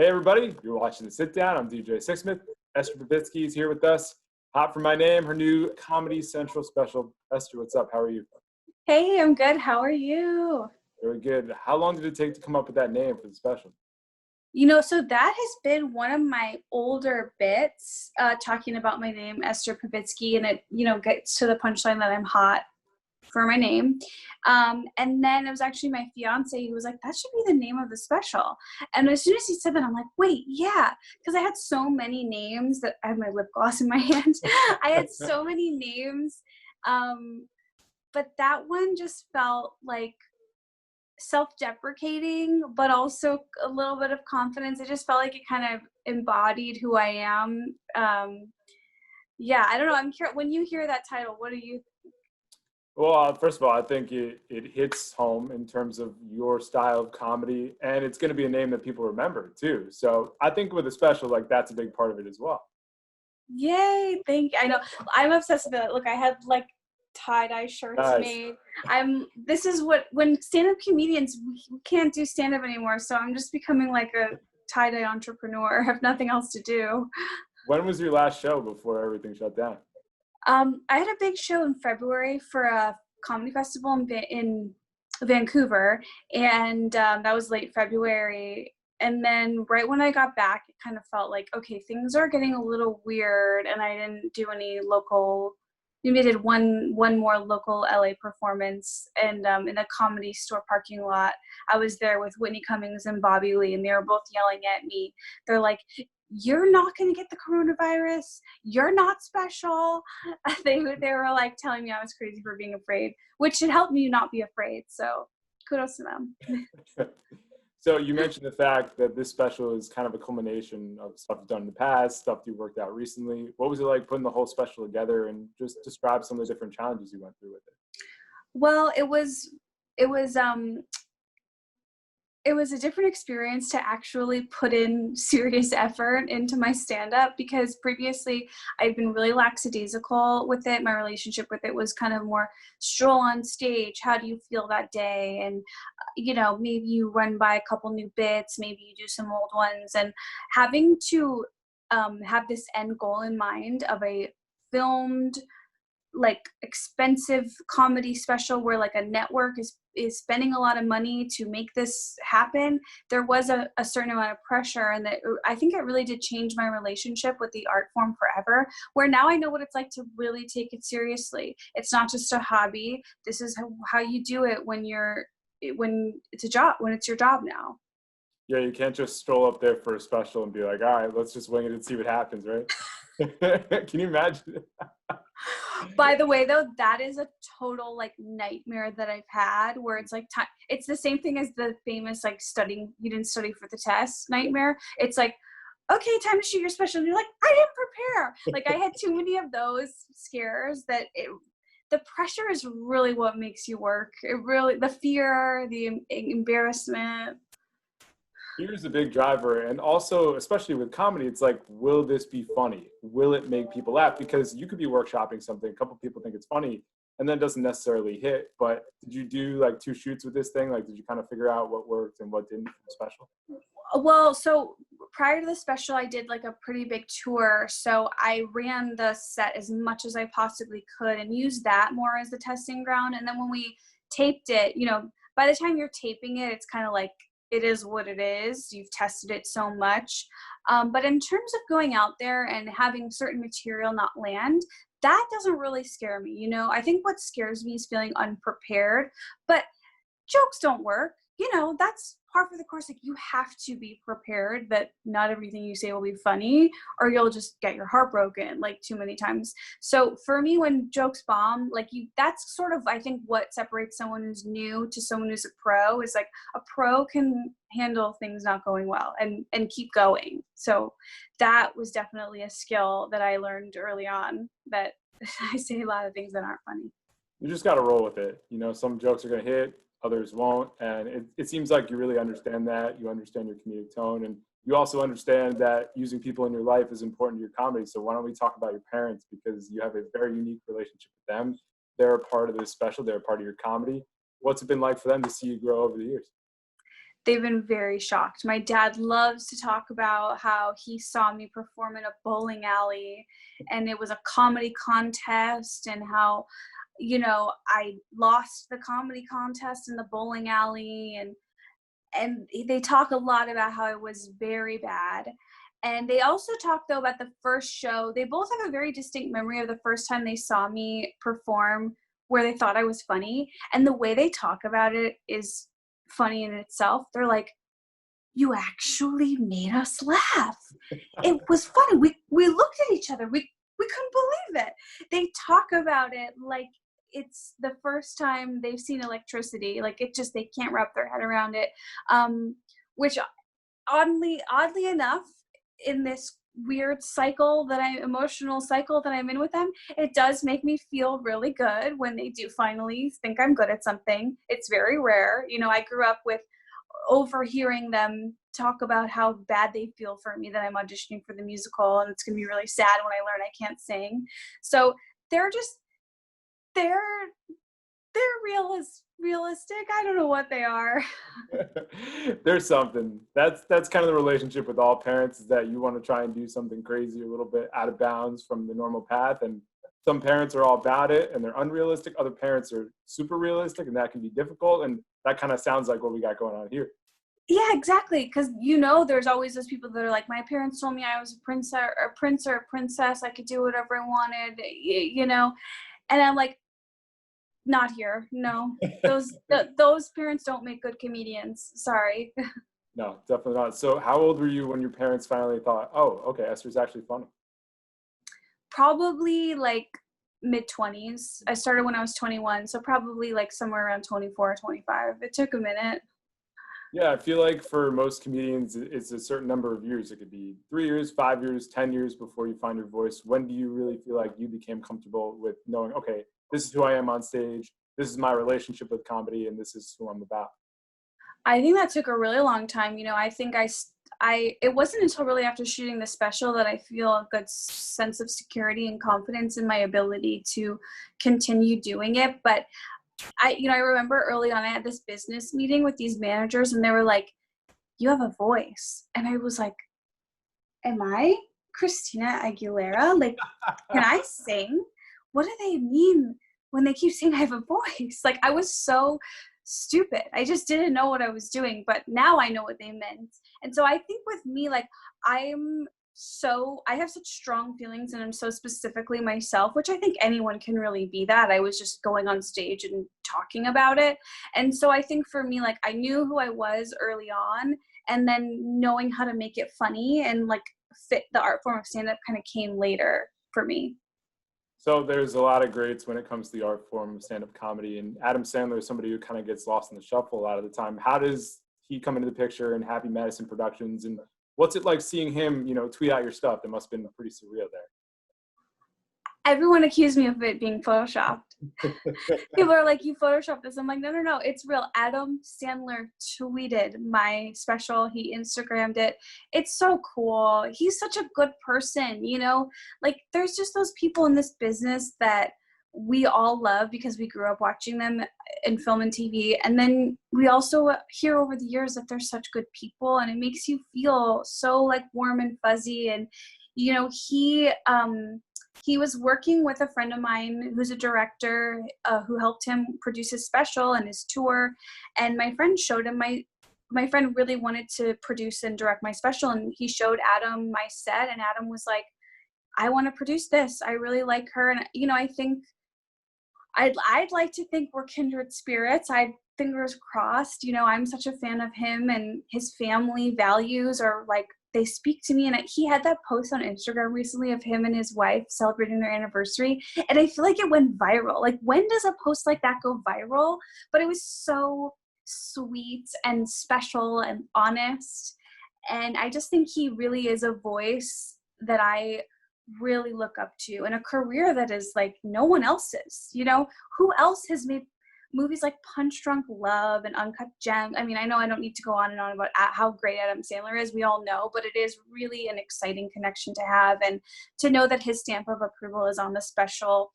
Hey everybody, you're watching The Sit Down. I'm DJ Sixsmith. Esther Povitsky is here with us. Hot for my name, her new Comedy Central special. Esther, what's up? How are you? Hey, I'm good. How are you? Very good. How long did it take to come up with that name for the special? So that has been one of my older bits, talking about my name, Esther Povitsky, and it, gets to the punchline that I'm hot for my name. And then it was actually my fiance who was like, that should be the name of the special. And as soon as he said that, I'm like, wait, yeah. Because I had so many names that I have my lip gloss in my hand. I had so many names. But that one just felt like self-deprecating, but also a little bit of confidence. It just felt like it kind of embodied who I am. Yeah, I don't know. I'm curious, when you hear that title, what do you? Well, first of all, I think it hits home in terms of your style of comedy, and it's going to be a name that people remember too. So I think with a special, like that's a big part of it as well. Yay, thank you. I know. I'm obsessed with it. Look, I have like tie-dye shirts Nice. made. This is when stand-up comedians, we can't do stand-up anymore, so I'm just becoming like a tie-dye entrepreneur. I have nothing else to do. When was your last show before everything shut down? I had a big show in February for a comedy festival in Vancouver, and that was late February. And then right when I got back, it kind of felt like, okay, things are getting a little weird, and I didn't do any local. We did one more local LA performance, and in a Comedy Store parking lot. I was there with Whitney Cummings and Bobby Lee, and they were both yelling at me. They're like, "You're not going to get the coronavirus. You're not special." They were like telling me I was crazy for being afraid, which should help me not be afraid. So kudos to them. So you mentioned the fact that this special is kind of a culmination of stuff you've done in the past, stuff you worked out recently. What was it like putting the whole special together, and just describe some of the different challenges you went through with it? Well, it was a different experience to actually put in serious effort into my stand-up, because previously I'd been really lackadaisical with it. My relationship with it was kind of more stroll on stage. How do you feel that day? And, maybe you run by a couple new bits, maybe you do some old ones, and having to have this end goal in mind of a filmed, like expensive comedy special where like a network is spending a lot of money to make this happen. There was a certain amount of pressure, and that I think it really did change my relationship with the art form forever, where now I know what it's like to really take it seriously. It's not just a hobby. This is how you do it when it's a job, when it's your job now. Yeah, you can't just stroll up there for a special and be like, all right, let's just wing it and see what happens, right? Can you imagine? By the way, though, that is a total like nightmare that I've had, where it's like it's the same thing as the famous like you didn't study for the test nightmare. It's like, okay, time to shoot your special, and you're like, I didn't prepare. Like I had too many of those scares that the pressure is really what makes you work. The fear, the embarrassment. Here's a big driver, and also especially with comedy, it's like, will this be funny? Will it make people laugh? Because you could be workshopping something, a couple people think it's funny, and then it doesn't necessarily hit. But did you do like 2 shoots with this thing? Like, did you kind of figure out what worked and what didn't for the special? Well, so prior to the special, I did like a pretty big tour. So I ran the set as much as I possibly could and used that more as the testing ground. And then when we taped it, by the time you're taping it, it's kind of like, it is what it is. You've tested it so much. But in terms of going out there and having certain material not land, that doesn't really scare me. I think what scares me is feeling unprepared, but jokes don't work. That's par for the course. Like, you have to be prepared that not everything you say will be funny, or you'll just get your heart broken like too many times. So for me, when jokes bomb, that's sort of, I think, what separates someone who's new to someone who's a pro, is like a pro can handle things not going well and keep going. So that was definitely a skill that I learned early on, that I say a lot of things that aren't funny. You just got to roll with it. Some jokes are going to hit, others won't. And it seems like you really understand that. You understand your comedic tone, and you also understand that using people in your life is important to your comedy. So why don't we talk about your parents, because you have a very unique relationship with them. They're a part of this special. They're a part of your comedy. What's it been like for them to see you grow over the years? they've been very shocked. My dad loves to talk about how he saw me perform in a bowling alley and it was a comedy contest, and how, you know, I lost the comedy contest in the bowling alley, and they talk a lot about how it was very bad. And they also talk, though, about the first show. They both have a very distinct memory of the first time they saw me perform, where they thought I was funny. And the way they talk about it is funny in itself. They're like, you actually made us laugh. It was funny. We looked at each other. We couldn't believe it. They talk about it like it's the first time they've seen electricity. Like, it just, they can't wrap their head around it. Which oddly enough, in this weird emotional cycle that I'm in with them, it does make me feel really good when they do finally think I'm good at something. It's very rare. You know, I grew up with overhearing them talk about how bad they feel for me that I'm auditioning for the musical, and it's going to be really sad when I learn I can't sing. So they're realistic. I don't know what they are. There's something. That's kind of the relationship with all parents, is that you want to try and do something crazy, a little bit out of bounds from the normal path. And some parents are all about it and they're unrealistic. Other parents are super realistic, and that can be difficult. And that kind of sounds like what we got going on here. Yeah, exactly. Because, you know, there's always those people that are like, my parents told me I was a prince or a princess. I could do whatever I wanted, you know. And I'm like, not here. No, those parents don't make good comedians. Sorry. No, definitely not. So how old were you when your parents finally thought, oh, okay, Esther's actually funny? Probably like mid-20s. I started when I was 21, so probably like somewhere around 24 or 25. It took a minute. Yeah, I feel like for most comedians, it's a certain number of years. It could be 3 years, 5 years, 10 years before you find your voice. When do you really feel like you became comfortable with knowing, okay, this is who I am on stage, this is my relationship with comedy, and this is who I'm about? I think that took a really long time. You know, I think it wasn't until really after shooting the special that I feel a good sense of security and confidence in my ability to continue doing it. But I remember early on I had this business meeting with these managers, and they were like, you have a voice. And I was like, am I Christina Aguilera? Like, can I sing? What do they mean when they keep saying I have a voice? Like, I was so stupid. I just didn't know what I was doing, but now I know what they meant. And so I think with me, like, I have such strong feelings, and I'm so specifically myself, which I think anyone can really be that. I was just going on stage and talking about it. And so I think for me, like, I knew who I was early on, and then knowing how to make it funny and like fit the art form of stand-up kind of came later for me. So there's a lot of greats when it comes to the art form of stand-up comedy, and Adam Sandler is somebody who kind of gets lost in the shuffle a lot of the time. How does he come into the picture in Happy Madison Productions, and what's it like seeing him, tweet out your stuff? It must have been pretty surreal there. Everyone accused me of it being photoshopped. People are like, you photoshopped this. I'm like, no, it's real. Adam Sandler tweeted my special. He Instagrammed it. It's so cool. He's such a good person, like there's just those people in this business that we all love because we grew up watching them in film and TV. And then we also hear over the years that they're such good people, and it makes you feel so like warm and fuzzy. And, he was working with a friend of mine who's a director who helped him produce his special and his tour. And my friend showed him my friend really wanted to produce and direct my special. And he showed Adam my set, and Adam was like, I want to produce this. I really like her. And, I think I'd like to think we're kindred spirits. Fingers crossed, I'm such a fan of him, and his family values are like, they speak to me. And he had that post on Instagram recently of him and his wife celebrating their anniversary. And I feel like it went viral. Like, when does a post like that go viral? But it was so sweet and special and honest. And I just think he really is a voice that I really look up to, in a career that is like no one else's. Who else has made movies like Punch Drunk Love and Uncut Gems? I mean, I know I don't need to go on and on about how great Adam Sandler is. We all know, but it is really an exciting connection to have, and to know that his stamp of approval is on the special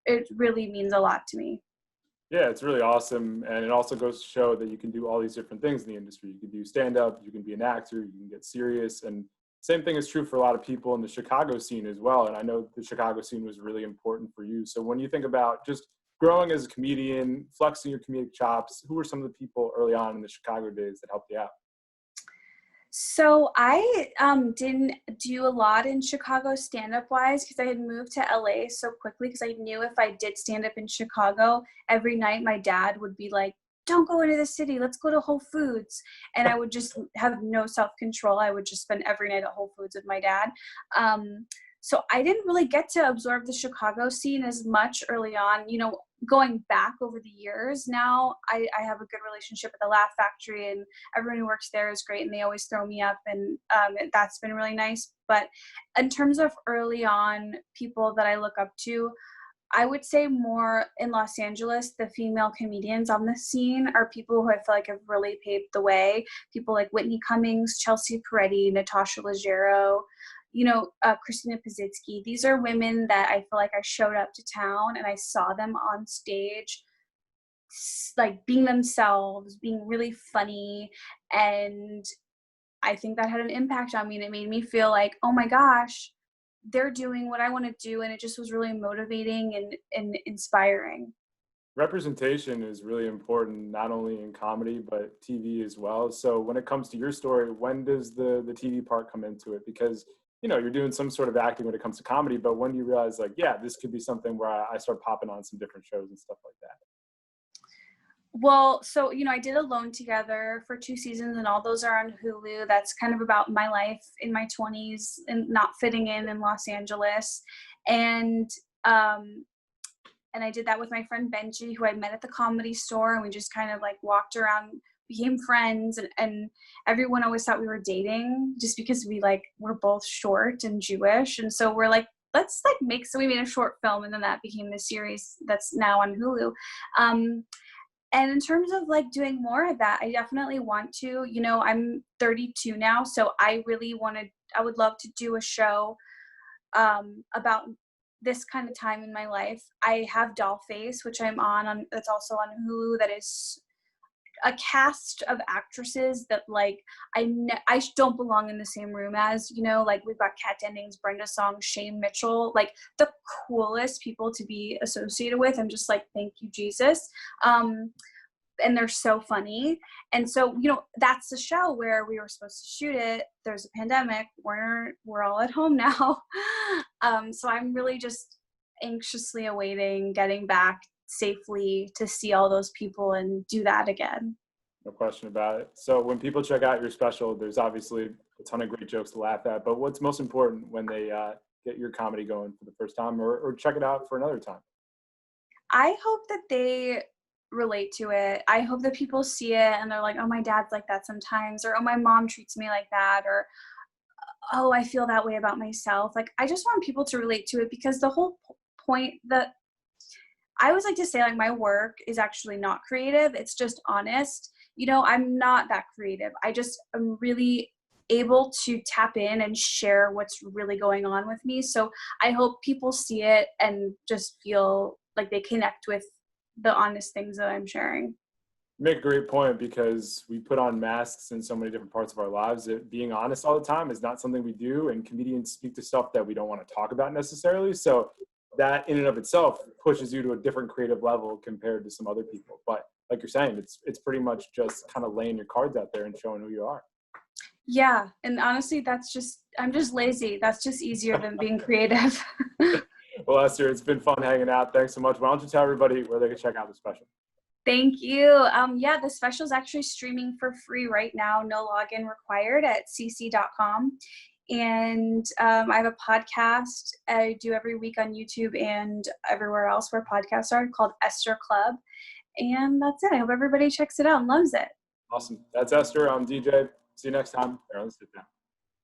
it really means a lot to me. Yeah, it's really awesome. And it also goes to show that you can do all these different things in the industry. You can do stand up, you can be an actor, you can get serious. And same thing is true for a lot of people in the Chicago scene as well. And I know the Chicago scene was really important for you. So when you think about just growing as a comedian, flexing your comedic chops, who were some of the people early on in the Chicago days that helped you out? So I didn't do a lot in Chicago stand-up wise because I had moved to LA so quickly because I knew if I did stand up in Chicago, every night my dad would be like, don't go into the city, let's go to Whole Foods. And I would just have no self-control. I would just spend every night at Whole Foods with my dad. So I didn't really get to absorb the Chicago scene as much early on. You know, going back over the years now, I have a good relationship with the Laugh Factory, and everyone who works there is great, and they always throw me up, and that's been really nice. But in terms of early on people that I look up to, I would say more in Los Angeles, the female comedians on the scene are people who I feel like have really paved the way. People like Whitney Cummings, Chelsea Peretti, Natasha Leggero, you know, Christina Povitsky. These are women that I feel like I showed up to town and I saw them on stage, like being themselves, being really funny. And I think that had an impact on me, and it made me feel like, oh my gosh, they're doing what I want to do. And it just was really motivating and inspiring. Representation is really important, not only in comedy, but TV as well. So when it comes to your story, when does the TV part come into it? Because, you know, you're doing some sort of acting when it comes to comedy, but when do you realize like, yeah, this could be something where I start popping on some different shows and stuff like that? Well, so, you know, I did Alone Together for 2 seasons, and all those are on Hulu. That's kind of about my life in my 20s and not fitting in Los Angeles. And, and I did that with my friend Benji, who I met at the Comedy Store, and we just kind of like walked around, became friends, and everyone always thought we were dating just because we're both short and Jewish. And so we're like, let's like so we made a short film, and then that became the series that's now on Hulu. And in terms of like doing more of that, I definitely want to. You know, I'm 32 now, so I would love to do a show about this kind of time in my life. I have Dollface, which I'm on that's also on Hulu, that is a cast of actresses that like I don't belong in the same room as, you know, like we've got Kat Dennings, Brenda Song, Shane Mitchell, like the coolest people to be associated with. I'm just like, thank you, Jesus. And they're so funny. And so, you know, that's the show where we were supposed to shoot it. There's a pandemic. We're all at home now. So I'm really just anxiously awaiting getting back safely to see all those people and do that again. No question about it. So when people check out your special, there's obviously a ton of great jokes to laugh at, but what's most important when they get your comedy going for the first time or check it out for another time? I hope that they relate to it. I hope that people see it and they're like, oh, my dad's like that sometimes, or oh, my mom treats me like that, or oh, I feel that way about myself. Like, I just want people to relate to it, because the whole point that I always like to say, like, my work is actually not creative. It's just honest. You know, I'm not that creative. I just am really able to tap in and share what's really going on with me. So I hope people see it and just feel like they connect with the honest things that I'm sharing. You make a great point, because we put on masks in so many different parts of our lives that being honest all the time is not something we do, and comedians speak to stuff that we don't want to talk about necessarily. So that in and of itself pushes you to a different creative level compared to some other people. But like you're saying, it's pretty much just kind of laying your cards out there and showing who you are. Yeah. And honestly, I'm just lazy. That's just easier than being creative. Well, Esther, it's been fun hanging out. Thanks so much. Why don't you tell everybody where they can check out the special? Thank you. Yeah, the special is actually streaming for free right now. No login required at cc.com. And I have a podcast I do every week on YouTube and everywhere else where podcasts are, called Esther Club. And that's it. I hope everybody checks it out and loves it. Awesome. That's Esther. I'm DJ. See you next time. Here on the Sit Down.